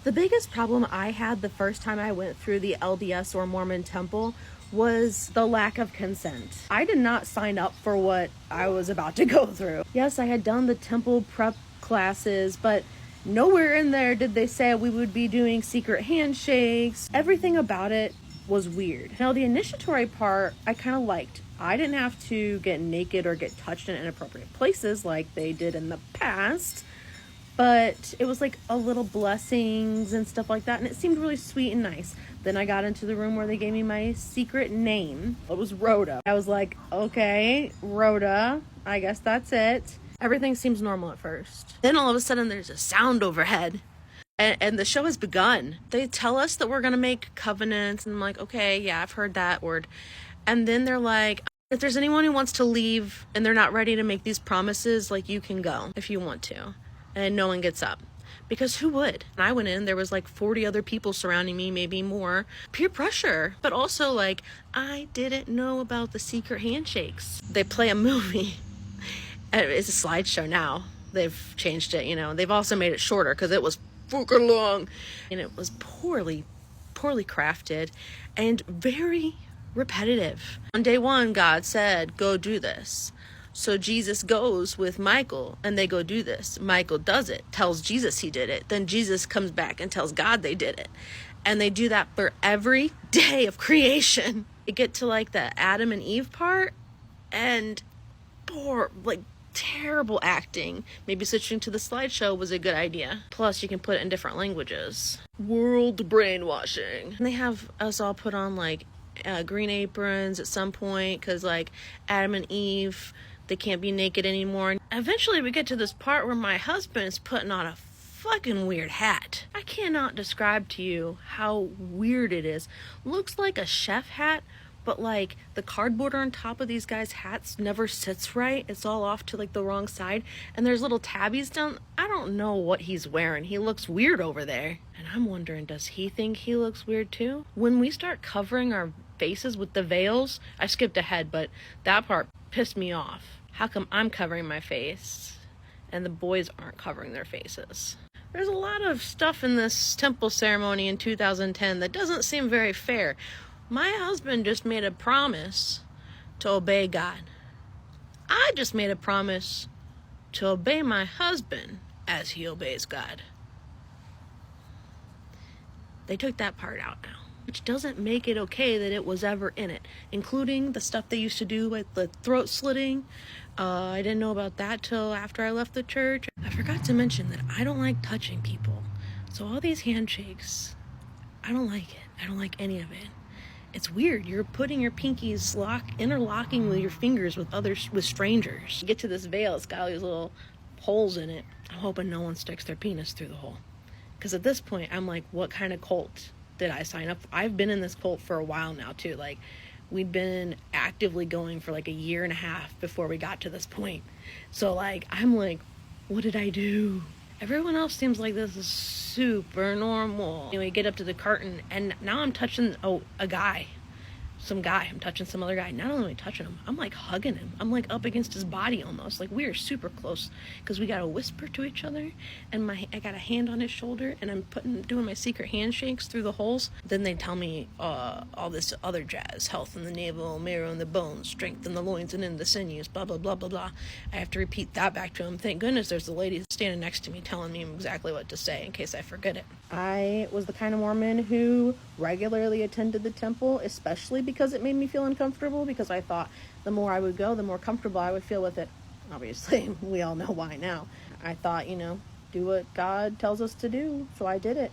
The biggest problem I had the first time I went through the LDS or Mormon temple was the lack of consent. I did not sign up for what I was about to go through. Yes, I had done the temple prep classes, but nowhere in there did they say we would be doing secret handshakes. Everything about it was weird. Now, the initiatory part I kind of liked. I didn't have to get naked or get touched in inappropriate places like they did in the past, but it was like a little blessings and stuff like that, and it seemed really sweet and nice. Then I got into the room where they gave me my secret name. It was Rhoda. I was like, okay, Rhoda, I guess that's it. Everything seems normal at first. Then all of a sudden there's a sound overhead, and the show has begun. They tell us that we're gonna make covenants, and I'm like, okay, yeah, I've heard that word. And then they're like, if there's anyone who wants to leave and they're not ready to make these promises, like, you can go if you want to. And no one gets up. Because who would? And I went in, there was like 40 other people surrounding me, maybe more. Peer pressure. But also, like, I didn't know about the secret handshakes. They play a movie. It's a slideshow now. They've changed it, you know. They've also made it shorter because it was fucking long. And it was poorly crafted and very repetitive. On day one, God said, go do this. So Jesus goes with Michael and they go do this. Michael does it, tells Jesus he did it. Then Jesus comes back and tells God they did it. And they do that for every day of creation. You get to like the Adam and Eve part and poor, like, terrible acting. Maybe switching to the slideshow was a good idea. Plus you can put it in different languages. World brainwashing. And they have us all put on like green aprons at some point because like Adam and Eve, they can't be naked anymore. Eventually we get to this part where my husband is putting on a fucking weird hat. I cannot describe to you how weird it is. Looks like a chef hat, but like the cardboard on top of these guys' hats never sits right. It's all off to like the wrong side. And there's little tabbies down. I don't know what he's wearing. He looks weird over there. And I'm wondering, does he think he looks weird too? When we start covering our faces with the veils, I skipped ahead, but that part pissed me off. How come I'm covering my face and the boys aren't covering their faces? There's a lot of stuff in this temple ceremony in 2010 that doesn't seem very fair. My husband just made a promise to obey God. I just made a promise to obey my husband as he obeys God. They took that part out now, which doesn't make it okay that it was ever in it, including the stuff they used to do with the throat slitting. I didn't know about that till after I left the church. I forgot to mention that I don't like touching people. So all these handshakes, I don't like it. I don't like any of it. It's weird. You're putting your pinkies interlocking with your fingers with strangers. You get to this veil, it's got all these little holes in it. I'm hoping no one sticks their penis through the hole. Because at this point, I'm like, what kind of cult did I sign up for? I've been in this cult for a while now too. Like, we'd been actively going for like a year and a half before we got to this point. So like, I'm like, what did I do? Everyone else seems like this is super normal. Anyway, get up to the curtain and now I'm touching a guy. Some guy. I'm touching some other guy. Not only am I touching him, I'm like hugging him. I'm like up against his body almost. Like, we are super close because we got to whisper to each other. And I got a hand on his shoulder and I'm doing my secret handshakes through the holes. Then they tell me all this other jazz. Health in the navel, marrow in the bones, strength in the loins and in the sinews, blah, blah, blah, blah, blah. I have to repeat that back to him. Thank goodness there's a lady standing next to me telling me exactly what to say in case I forget it. I was the kind of Mormon who regularly attended the temple, especially because it made me feel uncomfortable, because I thought the more I would go, the more comfortable I would feel with it. Obviously, we all know why now. I thought, do what God tells us to do, so I did it.